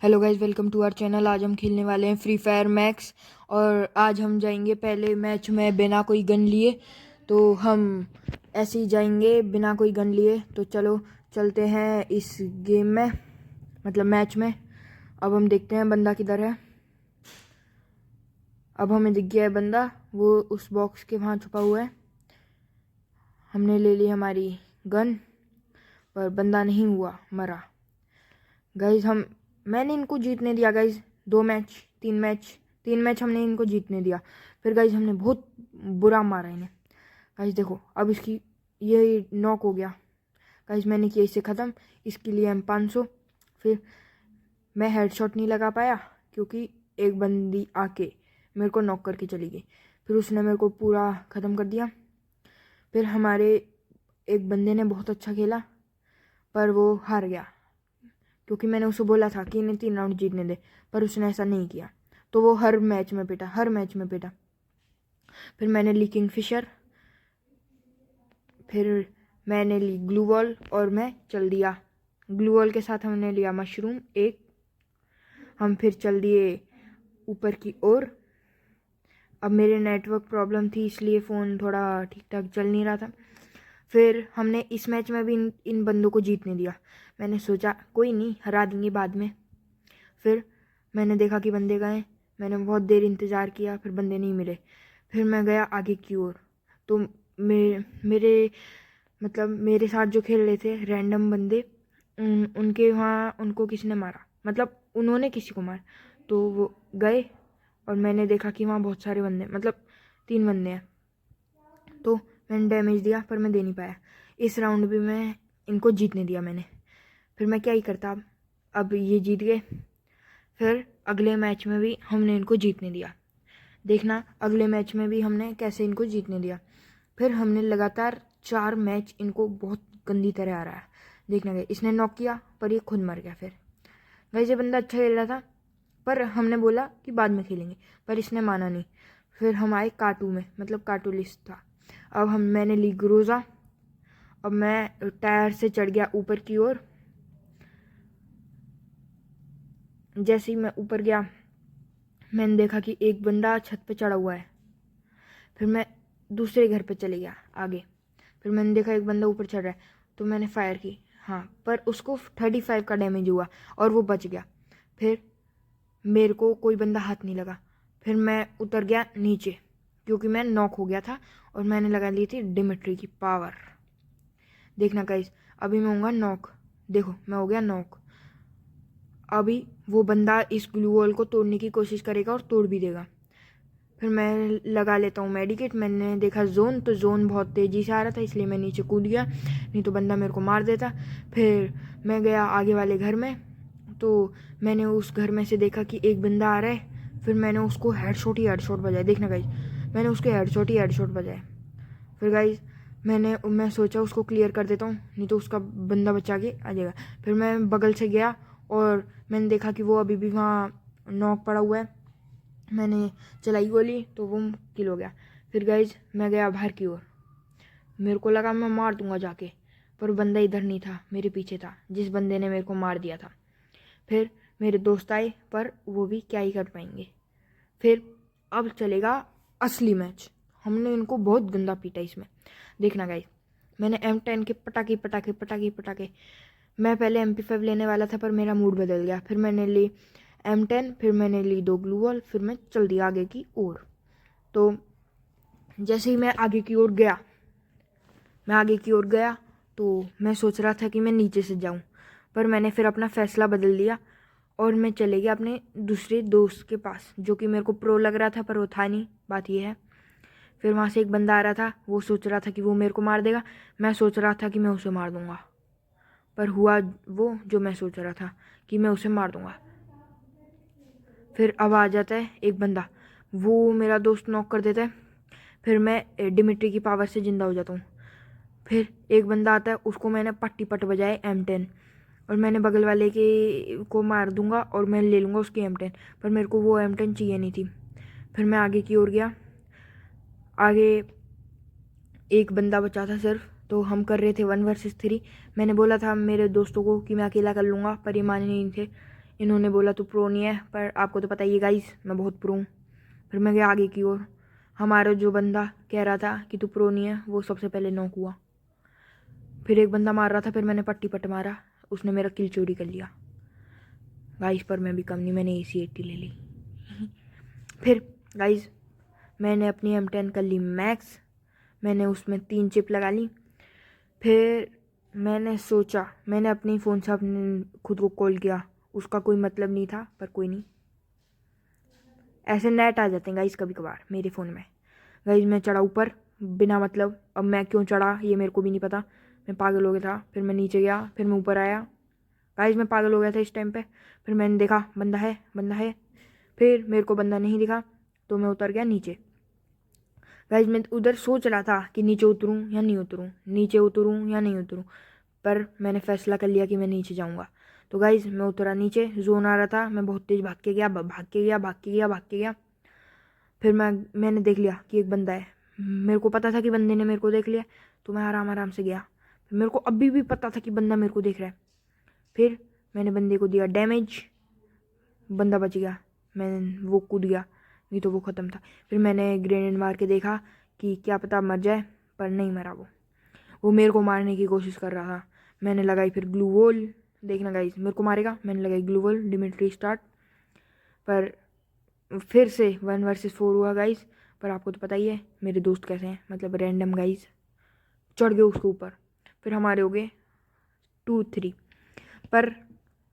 Hello guys, welcome to our channel. आज हम खेलने वाले हैं फ्री फायर मैक्स। और आज हम जाएंगे पहले मैच में बिना कोई गन लिए। तो हम ऐसे ही जाएंगे बिना कोई गन लिए। तो चलो चलते हैं इस गेम में, मतलब मैच में। अब हम देखते हैं बंदा किधर है। अब हमें दिख गया है बंदा, वो उस बॉक्स के वहाँ छुपा हुआ है। हमने ले ली हमारी गन, पर बंदा नहीं हुआ, मरा। गाइज मैंने इनको जीतने दिया गाइज। 2 मैच 3 मैच हमने इनको जीतने दिया। फिर गाइज हमने बहुत बुरा मारा इन्हें। गाइज देखो, अब इसकी ये नॉक हो गया। गाइज मैंने किया इसे ख़त्म। इसके लिए हम 500। फिर मैं हेडशॉट नहीं लगा पाया क्योंकि एक बंदी आके मेरे को नॉक करके चली गई। फिर उसने मेरे को पूरा ख़त्म कर दिया। फिर हमारे एक बंदे ने बहुत अच्छा खेला, पर वो हार गया क्योंकि मैंने उसे बोला था कि इन्हें 3 राउंड जीतने दे, पर उसने ऐसा नहीं किया। तो वो हर मैच में पिटा। फिर मैंने ली किंगफिशर, फिर मैंने ली ग्लू वॉल और मैं चल दिया। ग्लू वॉल के साथ हमने लिया मशरूम एक। हम फिर चल दिए ऊपर की ओर। अब मेरे नेटवर्क प्रॉब्लम थी, इसलिए फ़ोन थोड़ा ठीक ठाक चल नहीं रहा था। फिर हमने इस मैच में भी इन बंदों को जीतने दिया। मैंने सोचा कोई नहीं, हरा देंगे बाद में। फिर मैंने देखा कि बंदे गए। मैंने बहुत देर इंतज़ार किया, फिर बंदे नहीं मिले। फिर मैं गया आगे की ओर। तो मेरे मतलब मेरे साथ जो खेल रहे थे रैंडम बंदे, उनके वहाँ उनको किसी ने मारा, मतलब उन्होंने किसी को मारा। तो वो गए और मैंने देखा कि वहाँ बहुत सारे बंदे, मतलब 3 बंदे हैं। तो मैंने डैमेज दिया, पर मैं दे नहीं पाया। इस राउंड भी मैं इनको जीतने दिया मैंने। फिर मैं क्या ही करता। अब ये जीत गए। फिर अगले मैच में भी हमने इनको जीतने दिया। देखना अगले मैच में भी हमने कैसे इनको जीतने दिया। फिर हमने लगातार 4 मैच इनको बहुत गंदी तरह आ रहा है। देखना गया, इसने नॉक किया पर ये खुद मर गया। फिर वैसे बंदा अच्छा खेल रहा था, पर हमने बोला कि बाद में खेलेंगे, पर इसने माना नहीं। फिर हम आए काटू में, मतलब काटू लिस्ट था। अब मैंने ली ग्रोजा। अब मैं टायर से चढ़ गया ऊपर की ओर। जैसे ही मैं ऊपर गया, मैंने देखा कि एक बंदा छत पे चढ़ा हुआ है। फिर मैं दूसरे घर पे चले गया आगे। फिर मैंने देखा एक बंदा ऊपर चढ़ रहा है, तो मैंने फायर की। हाँ, पर उसको 35 का डैमेज हुआ और वो बच गया। फिर मेरे को कोई बंदा हाथ नहीं लगा। फिर मैं उतर गया नीचे क्योंकि मैं नॉक हो गया था और मैंने लगा ली थी डिमिट्री की पावर। देखना गाइस, अभी मैं होऊंगा नॉक। देखो मैं हो गया नॉक। अभी वो बंदा इस ग्लू वॉल को तोड़ने की कोशिश करेगा और तोड़ भी देगा। फिर मैं लगा लेता हूँ मेडिकेट। मैंने देखा जोन, तो जोन बहुत तेज़ी से आ रहा था, इसलिए मैं नीचे कूद गया, नहीं तो बंदा मेरे को मार देता। फिर मैं गया आगे वाले घर में। तो मैंने उस घर में से देखा कि एक बंदा आ रहा है। फिर मैंने उसको हेडशॉट बजाया। देखना गाइज, मैंने उसके हेडशॉट बजाए। फिर गाइज मैं सोचा उसको क्लियर कर देता हूँ, नहीं तो उसका बंदा बचा के आ जाएगा। फिर मैं बगल से गया और मैंने देखा कि वो अभी भी वहाँ नॉक पड़ा हुआ है। मैंने चलाई गोली तो वो किल हो गया। फिर गाइज मैं गया बाहर की ओर। मेरे को लगा मैं मार दूंगा जाके, पर बंदा इधर नहीं था, मेरे पीछे था, जिस बंदे ने मेरे को मार दिया था। फिर मेरे दोस्त आए, पर वो भी क्या ही कर पाएंगे। फिर अब चलेगा असली मैच। हमने इनको बहुत गंदा पीटा इसमें। देखना गाइस, मैंने M10 के पटाखे। मैं पहले MP5 लेने वाला था, पर मेरा मूड बदल गया। फिर मैंने ली M10, फिर मैंने ली 2 ग्लू वॉल। फिर मैं चल दिया आगे की ओर। तो जैसे ही मैं आगे की ओर गया, तो मैं सोच रहा था कि मैं नीचे से जाऊं, पर मैंने फिर अपना फैसला बदल लिया और मैं चले गया अपने दूसरे दोस्त के पास, जो कि मेरे को प्रो लग रहा था, पर वो था नहीं। बात ये है। फिर वहाँ से एक बंदा आ रहा था, वो सोच रहा था कि वो मेरे को मार देगा। मैं सोच रहा था कि मैं उसे मार दूंगा, पर हुआ वो जो मैं सोच रहा था कि मैं उसे मार दूंगा। फिर अब आ जाता है एक बंदा, वो मेरा दोस्त नॉक कर देता है। फिर मैं डिमिट्री की पावर से ज़िंदा हो जाता हूँ। फिर एक बंदा आता है, उसको मैंने पट्टी पट बजाए M10, और मैंने बगल वाले के को मार दूंगा और मैं ले लूँगा उसकी M10, पर मेरे को वो M10 चाहिए नहीं थी। फिर मैं आगे की ओर गया। आगे एक बंदा बचा था सिर्फ, तो हम कर रहे थे 1 वर्सेस 3। मैंने बोला था मेरे दोस्तों को कि मैं अकेला कर लूँगा, पर ये माने नहीं थे, इन्होंने बोला तू प्रो नहीं है, पर आपको तो पता ही है गाइस मैं बहुत प्रो हूँ। फिर मैं गया आगे की ओर। हमारा जो बंदा कह रहा था कि तू प्रो नहीं है वो सबसे पहले नॉक हुआ। फिर एक बंदा मार रहा था, फिर मैंने पट्टी पट मारा, उसने मेरा किल चोरी कर लिया गाइस। पर मैं भी कम नहीं, मैंने AC-80 ले ली। फिर गाइस मैंने अपनी M10 कर ली मैक्स, मैंने उसमें 3 चिप लगा ली। फिर मैंने सोचा, मैंने अपने फ़ोन से अपने खुद को कॉल किया, उसका कोई मतलब नहीं था, पर कोई नहीं, ऐसे नेट आ जाते हैं गाइस कभी कभार मेरे फ़ोन में। गाइस मैं चढ़ा ऊपर बिना मतलब, अब मैं क्यों चढ़ा ये मेरे को भी नहीं पता, मैं पागल हो गया था। फिर मैं नीचे गया, फिर मैं ऊपर आया। गाइस मैं पागल हो गया था इस टाइम पे। फिर मैंने देखा बंदा है, बंदा है। फिर मेरे को बंदा नहीं दिखा तो मैं उतर गया नीचे। गाइस मैं उधर सोच रहा था कि नीचे उतरूं या नहीं उतरूं, नीचे उतरूं या नहीं उतरूं, पर मैंने फैसला कर लिया कि मैं नीचे जाऊंगा। तो गाइस मैं उतरा नीचे, जोन आ रहा था, मैं बहुत तेज़ भाग के गया, भाग के गया, भाग के गया, भाग के गया। फिर मैंने देख लिया कि एक बंदा है, मेरे को पता था कि बंदे ने मेरे को देख लिया, तो मैं आराम आराम से गया। मेरे को अभी भी पता था कि बंदा मेरे को देख रहा है। फिर मैंने बंदे को दिया डैमेज, बंदा बच गया, मैं वो कूद गया, नहीं तो वो ख़त्म था। फिर मैंने ग्रेनेड मार के देखा कि क्या पता मर जाए, पर नहीं मरा वो मेरे को मारने की कोशिश कर रहा था। मैंने लगाई फिर ग्लू वॉल, देखना गाइस मेरे को मारेगा, मैंने लगाई ग्लू वॉल, डिमिट्री स्टार्ट। पर फिर से 1 वर्सेस 4 हुआ गाइस। पर आपको तो पता ही है मेरे दोस्त कैसे हैं, मतलब रैंडम गाइस चढ़ गए उसके ऊपर। फिर हमारे हो गए 2-3। पर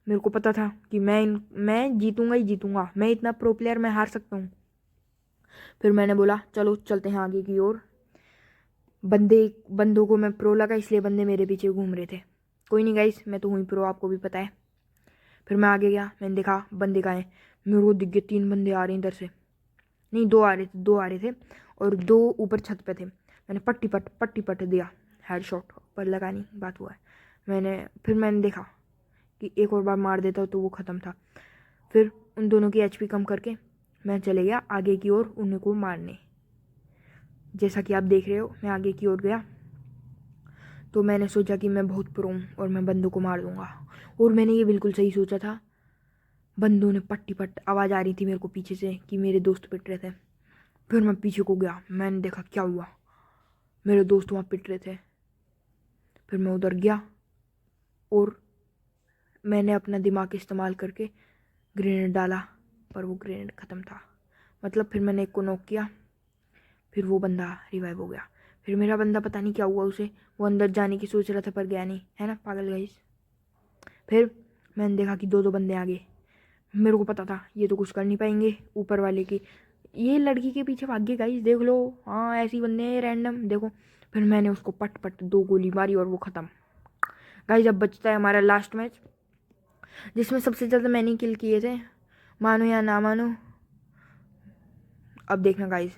मेरे को पता था कि मैं जीतूंगा ही जीतूंगा, मैं इतना प्रो प्लेयर, मैं हार सकता हूँ। फिर मैंने बोला चलो चलते हैं आगे की ओर। बंदों को मैं प्रो लगा, इसलिए बंदे मेरे पीछे घूम रहे थे। कोई नहीं गाइस, मैं तो हुई प्रो, आपको भी पता है। फिर मैं आगे गया, मैंने देखा बंदे कहाँ हैं, मेरे को दिख गए 3 बंदे आ रहे हैं इधर से, नहीं 2 आ रहे थे और 2 ऊपर छत पे थे। मैंने पट्टी पट दिया, हेडशॉट, पर लगा नहीं, बात हुआ है। फिर मैंने देखा कि एक और बार मार देता तो वो ख़त्म था। फिर उन दोनों की HP कम करके मैं चले गया आगे की ओर उन्हीं को मारने। जैसा कि आप देख रहे हो मैं आगे की ओर गया, तो मैंने सोचा कि मैं बहुत प्रो हूँ और मैं बंदों को मार दूंगा। और मैंने ये बिल्कुल सही सोचा था। बंदों ने पट्टी पट आवाज़ आ रही थी मेरे को पीछे से कि मेरे दोस्त पिट रहे थे। फिर मैं पीछे को गया, मैंने देखा क्या हुआ, मेरे दोस्त वहाँ पिट रहे थे। फिर मैं उधर गया और मैंने अपना दिमाग इस्तेमाल करके ग्रेनेड डाला, पर वो ग्रेनेड ख़त्म था। मतलब फिर मैंने एक को नॉक किया, फिर वो बंदा रिवाइव हो गया। फिर मेरा बंदा पता नहीं क्या हुआ उसे, वो अंदर जाने की सोच रहा था पर गया नहीं, है ना पागल गाइस। फिर मैंने देखा कि 2 बंदे आ गए। मेरे को पता था ये तो कुछ कर नहीं पाएंगे, ऊपर वाले की ये लड़की के पीछे भाग गए गाइस, देख लो, हाँ ऐसी बंदे हैं रैंडम, देखो। फिर मैंने उसको पट 2 गोली मारी और वो ख़त्म। गाइस अब बचता है हमारा लास्ट मैच, जिसमें सबसे ज़्यादा मैंने किल किए थे, मानो या ना मानो। अब देखना गाइस,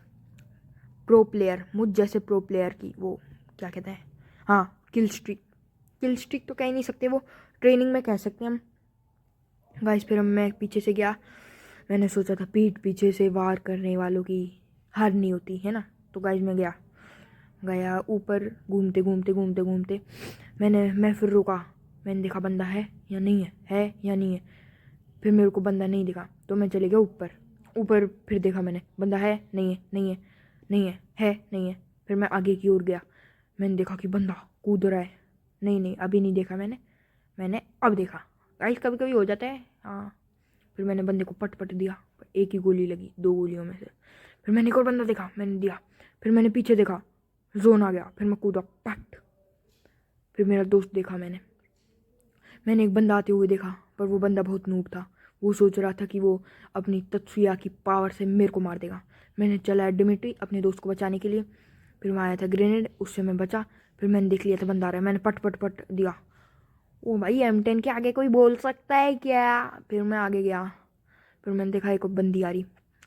प्रो प्लेयर, मुझ जैसे प्रो प्लेयर की वो क्या कहते हैं, हाँ किल स्ट्रिक तो कह ही नहीं सकते, वो ट्रेनिंग में कह सकते हैं हम। गाइस फिर मैं पीछे से गया, मैंने सोचा था पीठ पीछे से वार करने वालों की हार नहीं होती है ना। तो गाइस मैं गया ऊपर, घूमते मैं फिर रुका, मैंने देखा बंदा है या नहीं है या नहीं है। फिर मेरे को बंदा नहीं दिखा तो मैं चले गया ऊपर। फिर देखा मैंने बंदा है नहीं है, नहीं है, नहीं है नहीं है। फिर मैं आगे की ओर गया, मैंने देखा कि बंदा कूद रहा है, नहीं अभी नहीं देखा मैंने अब देखा। गाइस कभी कभी हो जाता है, हाँ। फिर मैंने बंदे को पट दिया, एक ही गोली लगी 2 गोलियों में से। फिर मैंने एक और बंदा देखा, मैंने दिया। फिर मैंने पीछे देखा, जोन आ गया, फिर मैं कूदा पट। फिर मेरा दोस्त देखा, मैंने एक बंदा आते हुए देखा, पर वो बंदा बहुत नूब था, वो सोच रहा था कि वो अपनी तत्सुया की पावर से मेरे को मार देगा। मैंने चलाया डिमिट्री अपने दोस्त को बचाने के लिए। फिर वहाँ आया था ग्रेनेड, उससे मैं बचा। फिर मैंने देख लिया था बंदा आ रहा है, मैंने पट दिया। ओ भाई M10 के आगे कोई बोल सकता है क्या। फिर मैं आगे गया, फिर मैंने देखा एक बंदी आ रही,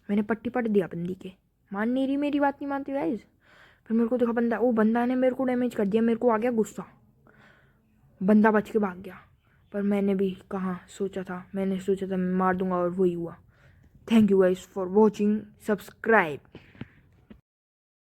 मैंने पट्टी पट दिया बंदी के, मान नहीं रही, मेरी बात नहीं मानती गाइस। फिर मेरे को देखा बंदा ने मेरे को डैमेज कर दिया, मेरे को आ गया गुस्सा, बंदा बच के भाग गया। पर मैंने भी कहाँ सोचा था, मैंने सोचा था मैं मार दूंगा और वही हुआ। Thank you guys for watching, subscribe.